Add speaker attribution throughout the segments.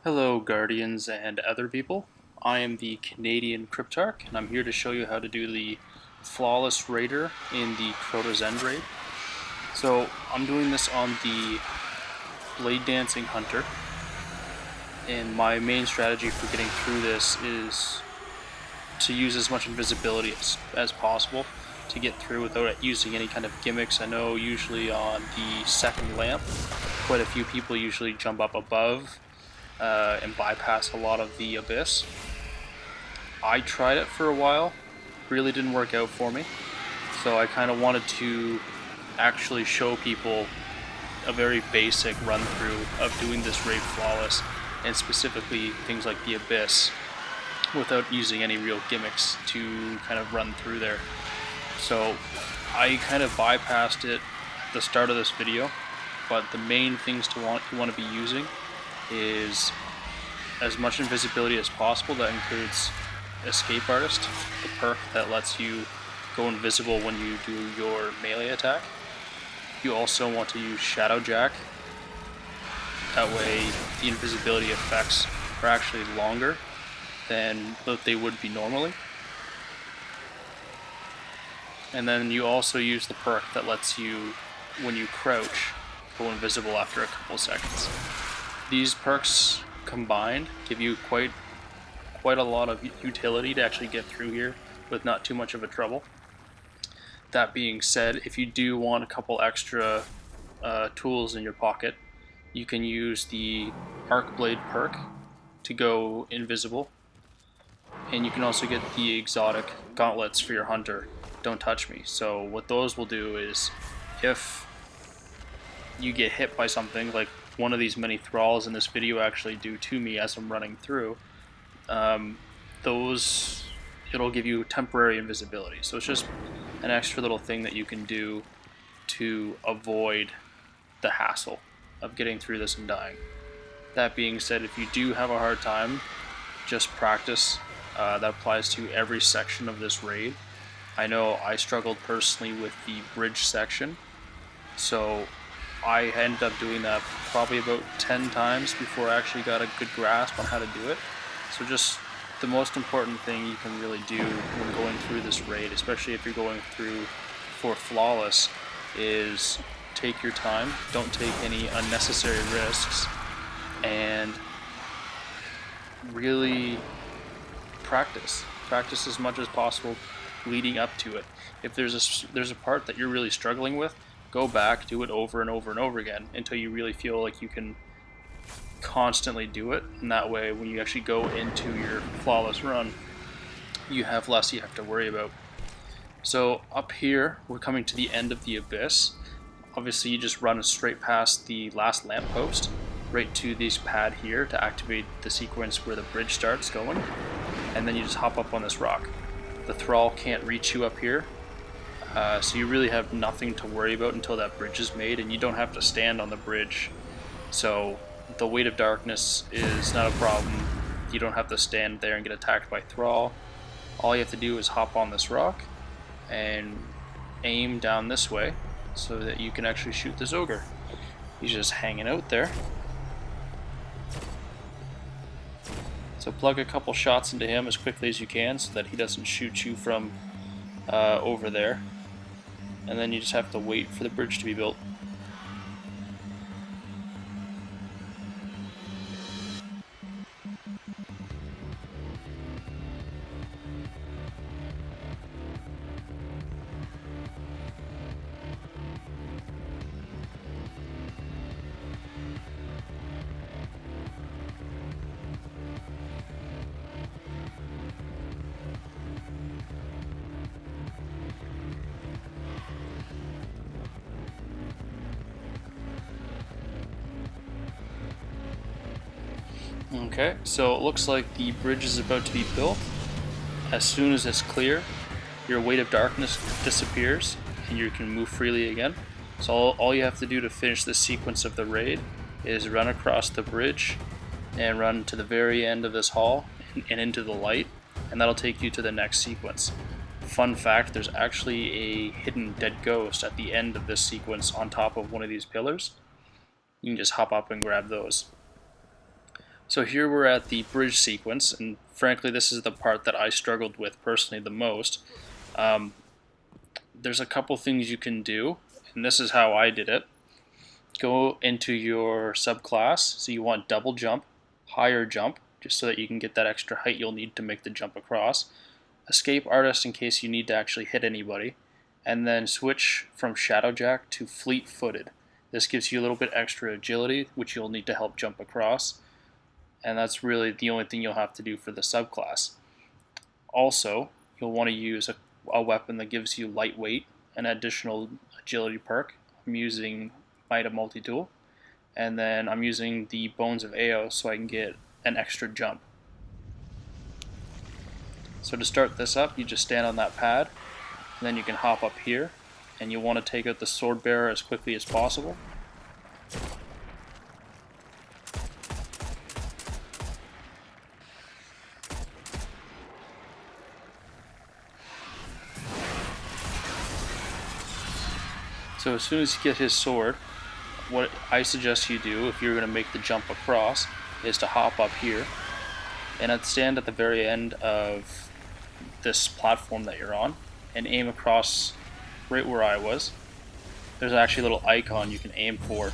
Speaker 1: Hello, Guardians and other people. I am the Canadian Cryptarch, and I'm here to show you how to do the Flawless Raider in the Crota's End raid. So, I'm doing this on the Blade Dancing Hunter, and my main strategy for getting through this is to use as much invisibility as possible to get through without using any kind of gimmicks. I know usually on the second lamp, quite a few people usually jump up above and bypass a lot of the abyss. I tried it for a while, really didn't work out for me, so I kind of wanted to actually show people a very basic run through of doing this raid flawless, and specifically things like the abyss, without using any real gimmicks to kind of run through there. So I kind of bypassed it at the start of this video, but the main things you want to be using is as much invisibility as possible. That includes Escape Artist, the perk that lets you go invisible when you do your melee attack. You also want to use Shadow Jack. That way the invisibility effects are actually longer than they would be normally. And then you also use the perk that lets you, when you crouch, go invisible after a couple seconds. These perks combined give you quite a lot of utility to actually get through here with not too much of a trouble. That being said, if you do want a couple extra tools in your pocket, you can use the Arc Blade perk to go invisible, and you can also get the exotic gauntlets for your hunter, Don't Touch Me. So what those will do is, if you get hit by something like one of these many thralls in this video actually do to me as I'm running through, it'll give you temporary invisibility. So it's just an extra little thing that you can do to avoid the hassle of getting through this and dying. That being said, if you do have a hard time, just practice. That applies to every section of this raid. I know I struggled personally with the bridge section, so I ended up doing that probably about 10 times before I actually got a good grasp on how to do it. So just the most important thing you can really do when going through this raid, especially if you're going through for flawless, is take your time, don't take any unnecessary risks, and really practice as much as possible leading up to it. If there's a part that you're really struggling with, go back, do it over and over and over again until you really feel like you can constantly do it, and that way when you actually go into your flawless run, you have less you have to worry about. So up here, we're coming to the end of the abyss. Obviously you just run straight past the last lamppost, right to this pad here to activate the sequence where the bridge starts going, and then you just hop up on this rock. The thrall can't reach you up here, so you really have nothing to worry about until that bridge is made, and you don't have to stand on the bridge. So the weight of darkness is not a problem. You don't have to stand there and get attacked by thrall. All you have to do is hop on this rock and aim down this way so that you can actually shoot this ogre. He's just hanging out there. So plug a couple shots into him as quickly as you can so that he doesn't shoot you from over there. And then you just have to wait for the bridge to be built. Okay, so it looks like the bridge is about to be built. As soon as it's clear, your weight of darkness disappears and you can move freely again. So all you have to do to finish this sequence of the raid is run across the bridge and run to the very end of this hall and into the light, and that'll take you to the next sequence. Fun fact, there's actually a hidden dead ghost at the end of this sequence on top of one of these pillars. You can just hop up and grab those. So here we're at the bridge sequence, and frankly this is the part that I struggled with personally the most. There's a couple things you can do, and this is how I did it. Go into your subclass, so you want double jump, higher jump, just so that you can get that extra height you'll need to make the jump across. Escape artist in case you need to actually hit anybody, and then switch from shadowjack to fleet-footed. This gives you a little bit extra agility, which you'll need to help jump across, and that's really the only thing you'll have to do for the subclass. Also, you'll want to use a weapon that gives you lightweight, an additional agility perk. I'm using Might of Multi-Tool, and then I'm using the Bones of Ao so I can get an extra jump. So to start this up, you just stand on that pad, and then you can hop up here, and you want to take out the sword bearer as quickly as possible. So as soon as you get his sword, what I suggest you do if you're going to make the jump across is to hop up here and I'd stand at the very end of this platform that you're on and aim across right where I was. There's actually a little icon you can aim for,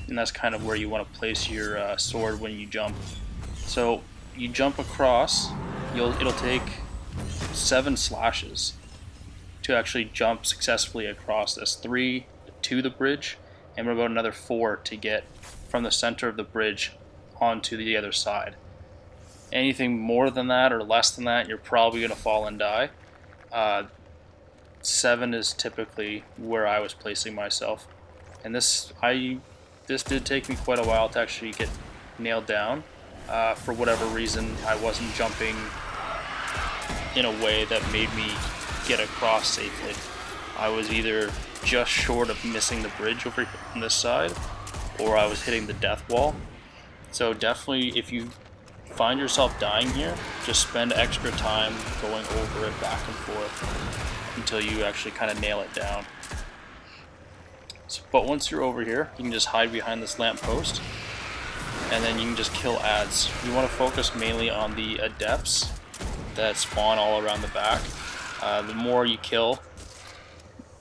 Speaker 1: and that's kind of where you want to place your sword when you jump. So you jump across, it'll take 7 slashes to actually jump successfully across this. 3 to the bridge, and about another 4 to get from the center of the bridge onto the other side. Anything more than that or less than that, you're probably going to fall and die. 7 is typically where I was placing myself, and this did take me quite a while to actually get nailed down. For whatever reason, I wasn't jumping in a way that made me get across safely. I was either just short of missing the bridge over on this side, or I was hitting the death wall. So definitely, if you find yourself dying here, just spend extra time going over it back and forth until you actually kind of nail it down. But once you're over here, you can just hide behind this lamppost, and then you can just kill adds. You want to focus mainly on the adepts that spawn all around the back. The more you kill,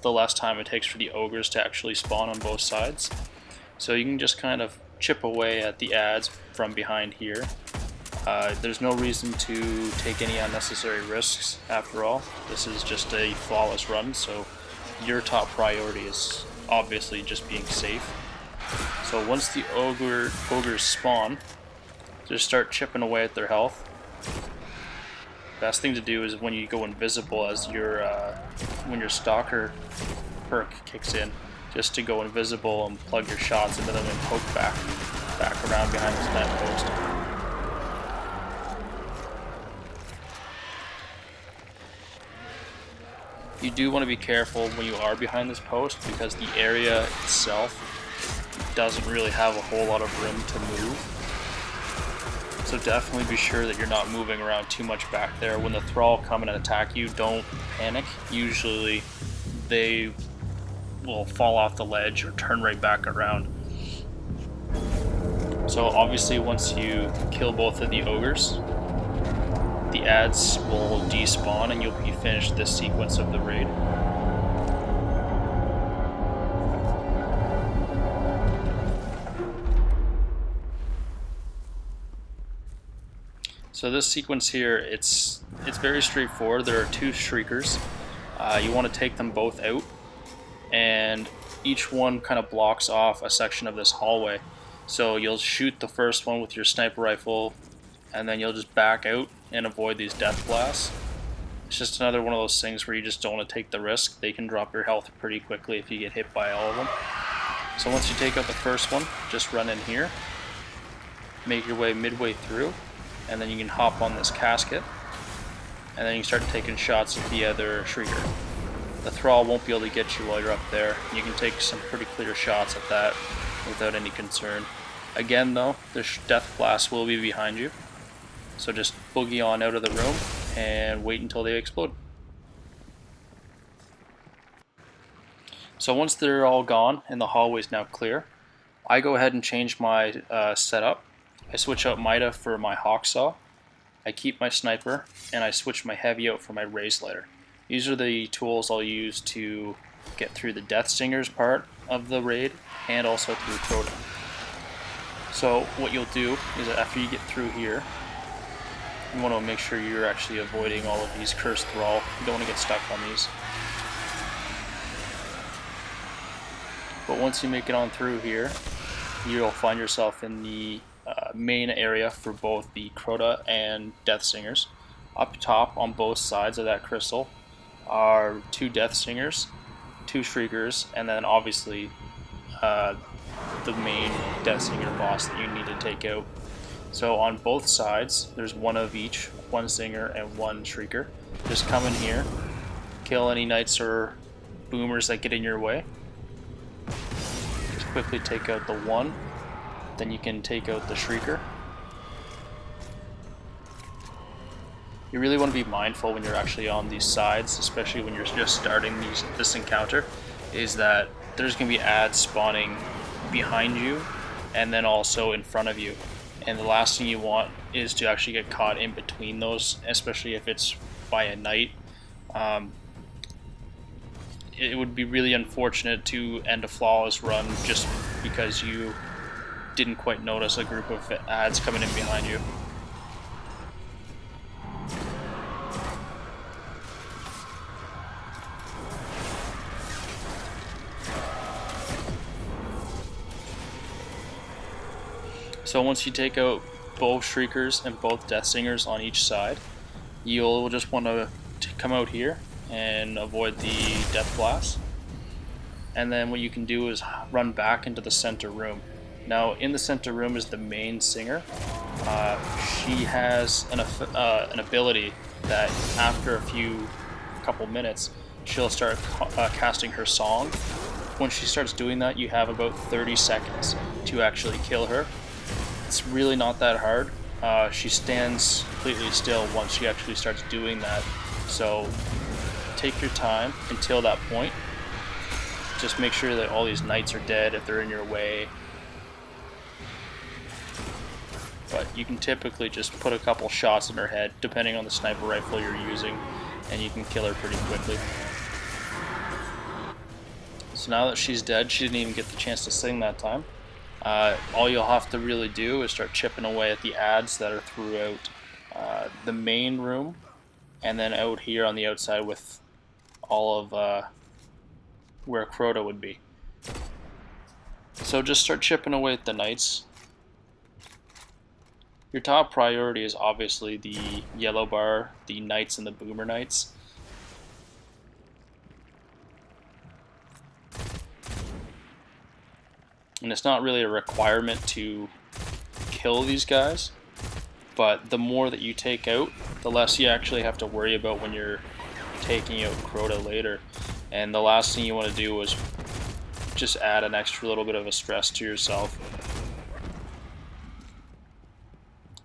Speaker 1: the less time it takes for the ogres to actually spawn on both sides. So you can just kind of chip away at the adds from behind here. There's no reason to take any unnecessary risks after all. This is just a flawless run, so your top priority is obviously just being safe. So once the ogres spawn, just start chipping away at their health. Best thing to do is when you go invisible as when your stalker perk kicks in, just to go invisible and plug your shots into them and poke back around behind this lamppost. You do want to be careful when you are behind this post because the area itself doesn't really have a whole lot of room to move. So definitely be sure that you're not moving around too much back there. When the thrall come and attack you, don't panic. Usually they will fall off the ledge or turn right back around. So obviously once you kill both of the ogres, the adds will despawn and you'll be finished this sequence of the raid. So this sequence here, it's very straightforward. There are 2 shriekers. You want to take them both out, and each one kind of blocks off a section of this hallway. So you'll shoot the first one with your sniper rifle, and then you'll just back out and avoid these death blasts. It's just another one of those things where you just don't want to take the risk. They can drop your health pretty quickly if you get hit by all of them. So once you take out the first one, just run in here, make your way midway through, and then you can hop on this casket, and then you start taking shots at the other shrieker. The thrall won't be able to get you while you're up there. You can take some pretty clear shots at that without any concern. Again though, the death blast will be behind you, so just boogie on out of the room and wait until they explode. So once they're all gone and the hallway's now clear, I go ahead and change my setup. I switch out Mida for my hawk saw. I keep my sniper, and I switch my heavy out for my raise lighter. These are the tools I'll use to get through the Death Stingers part of the raid, and also through Crota. So what you'll do is that after you get through here, you want to make sure you're actually avoiding all of these cursed thrall. You don't want to get stuck on these. But once you make it on through here, you'll find yourself in the main area for both the Crota and Death Stingers. Up top on both sides of that crystal are 2 Death Stingers, 2 Shriekers, and then obviously the main Death Stinger boss that you need to take out. So on both sides, there's one of each, 1 Stinger and 1 Shrieker. Just come in here, kill any knights or boomers that get in your way. Just quickly take out the 1, then you can take out the Shrieker. You really want to be mindful when you're actually on these sides, especially when you're just starting this encounter, is that there's going to be ads spawning behind you and then also in front of you. And the last thing you want is to actually get caught in between those, especially if it's by a knight. It would be really unfortunate to end a flawless run just because you didn't quite notice a group of ads coming in behind you. So once you take out both Shriekers and both Death Stingers on each side, you'll just want to come out here and avoid the Death Blast. And then what you can do is run back into the center room. Now in the center room is the main singer. She has an ability that after a couple minutes, she'll start casting her song. When she starts doing that, you have about 30 seconds to actually kill her. It's really not that hard. She stands completely still once she actually starts doing that. So take your time until that point. Just make sure that all these knights are dead if they're in your way. But you can typically just put a couple shots in her head, depending on the sniper rifle you're using, and you can kill her pretty quickly. So now that she's dead, she didn't even get the chance to sing that time. All you'll have to really do is start chipping away at the ads that are throughout the main room, and then out here on the outside with all of where Crota would be. So just start chipping away at the knights. Your top priority is obviously the yellow bar, the knights and the boomer knights. And it's not really a requirement to kill these guys, but the more that you take out, the less you actually have to worry about when you're taking out Crota later. And the last thing you want to do is just add an extra little bit of a stress to yourself.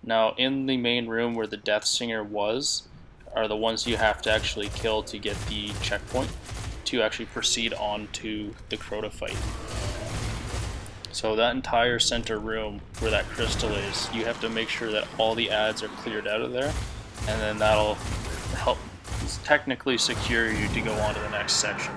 Speaker 1: Now in the main room where the Death Singer was, are the ones you have to actually kill to get the checkpoint to actually proceed on to the Crota fight. So that entire center room where that crystal is, you have to make sure that all the ads are cleared out of there, and then that'll help technically secure you to go on to the next section.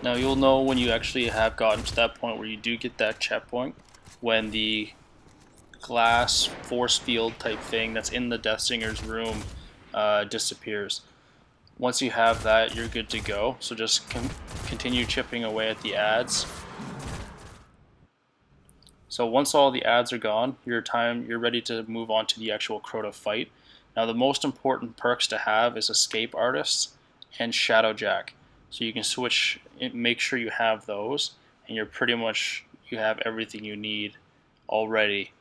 Speaker 1: Now you'll know when you actually have gotten to that point where you do get that checkpoint, when the glass force field type thing that's in the Death Singer's room disappears. Once you have that, you're good to go. So just continue chipping away at the ads. So once all the ads are gone, you're ready to move on to the actual Crota fight. Now the most important perks to have is Escape Artist and Shadow Jack. So you can switch, make sure you have those, and you have everything you need already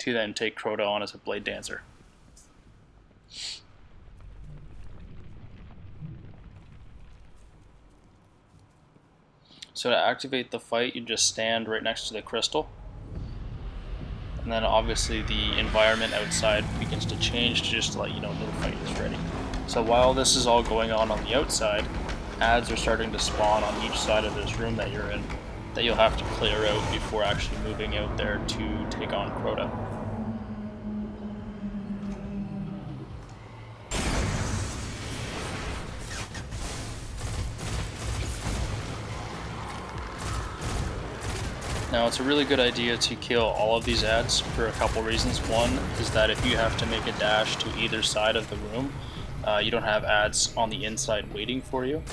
Speaker 1: to then take Crota on as a Blade Dancer. So to activate the fight, you just stand right next to the crystal. And then obviously the environment outside begins to change just to let you know that the fight is ready. So while this is all going on the outside, ads are starting to spawn on each side of this room that you're in that you'll have to clear out before actually moving out there to take on Crota. Now it's a really good idea to kill all of these ads for a couple reasons. One is that if you have to make a dash to either side of the room, you don't have ads on the inside waiting for you.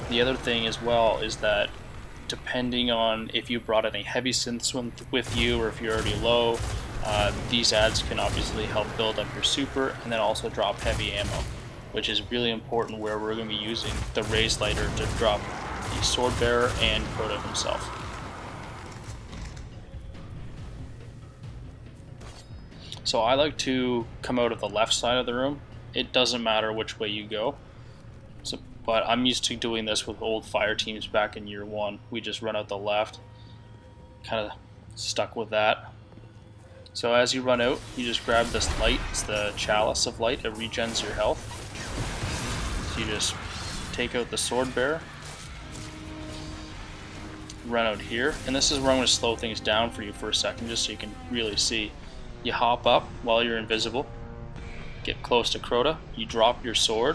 Speaker 1: The other thing as well is that depending on if you brought any heavy synths with you or if you're already low, these ads can obviously help build up your super and then also drop heavy ammo, which is really important where we're going to be using the raised lighter to drop the sword bearer and Crota himself. So I like to come out of the left side of the room. It doesn't matter which way you go. But I'm used to doing this with old fire teams back in year 1. We just run out the left. Kind of stuck with that. So as you run out, you just grab this light. It's the chalice of light. It regens your health. So you just take out the sword bearer. Run out here. And this is where I'm going to slow things down for you for a second just so you can really see. You hop up while you're invisible. Get close to Crota. You drop your sword.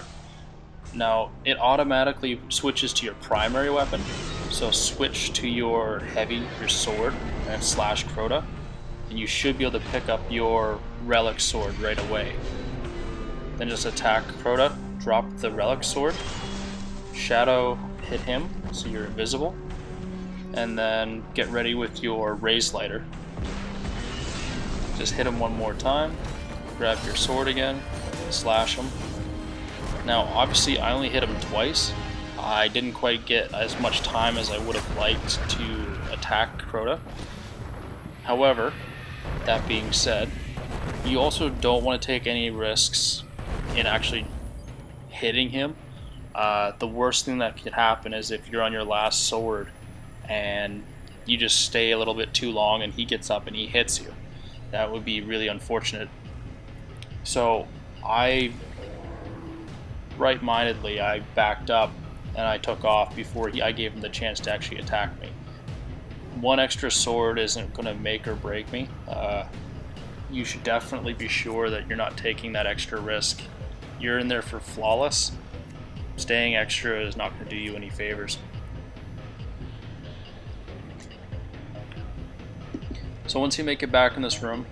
Speaker 1: Now, it automatically switches to your primary weapon, so switch to your heavy, your sword, and slash Crota, and you should be able to pick up your relic sword right away. Then just attack Crota, drop the relic sword, shadow hit him, so you're invisible, and then get ready with your raised lighter. Just hit him one more time, grab your sword again, slash him. Now, obviously, I only hit him twice. I didn't quite get as much time as I would have liked to attack Crota. However, that being said, you also don't want to take any risks in actually hitting him. The worst thing that could happen is if you're on your last sword and you just stay a little bit too long and he gets up and he hits you. That would be really unfortunate. So right-mindedly, I backed up and I took off before I gave him the chance to actually attack me. One extra sword isn't going to make or break me. You should definitely be sure that you're not taking that extra risk. You're in there for flawless. Staying extra is not going to do you any favors. So once you make it back in this room,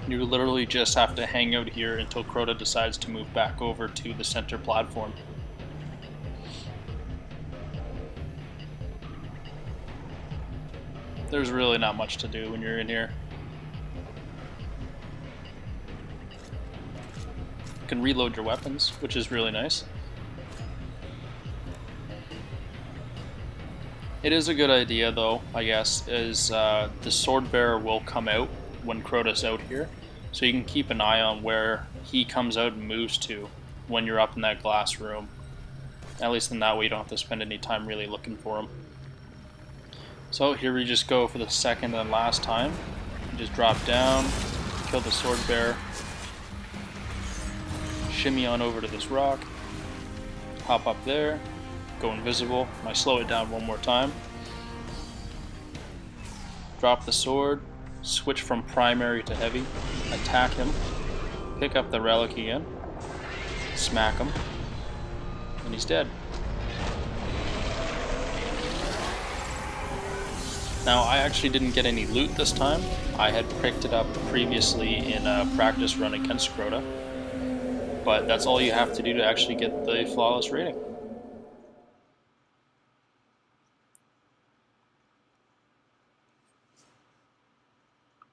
Speaker 1: you literally just have to hang out here until Crota decides to move back over to the center platform. There's really not much to do when you're in here. You can reload your weapons, which is really nice. It is a good idea though, I guess, is the sword bearer will come out when Crota's out here. So you can keep an eye on where he comes out and moves to when you're up in that glass room. At least in that way you don't have to spend any time really looking for him. So here we just go for the second and last time. You just drop down, kill the sword bearer, shimmy on over to this rock, hop up there, go invisible. I slow it down one more time. Drop the sword, switch from primary to heavy, attack him, pick up the relic again, smack him, and he's dead. Now, I actually didn't get any loot this time. I had picked it up previously in a practice run against Crota, but that's all you have to do to actually get the flawless rating.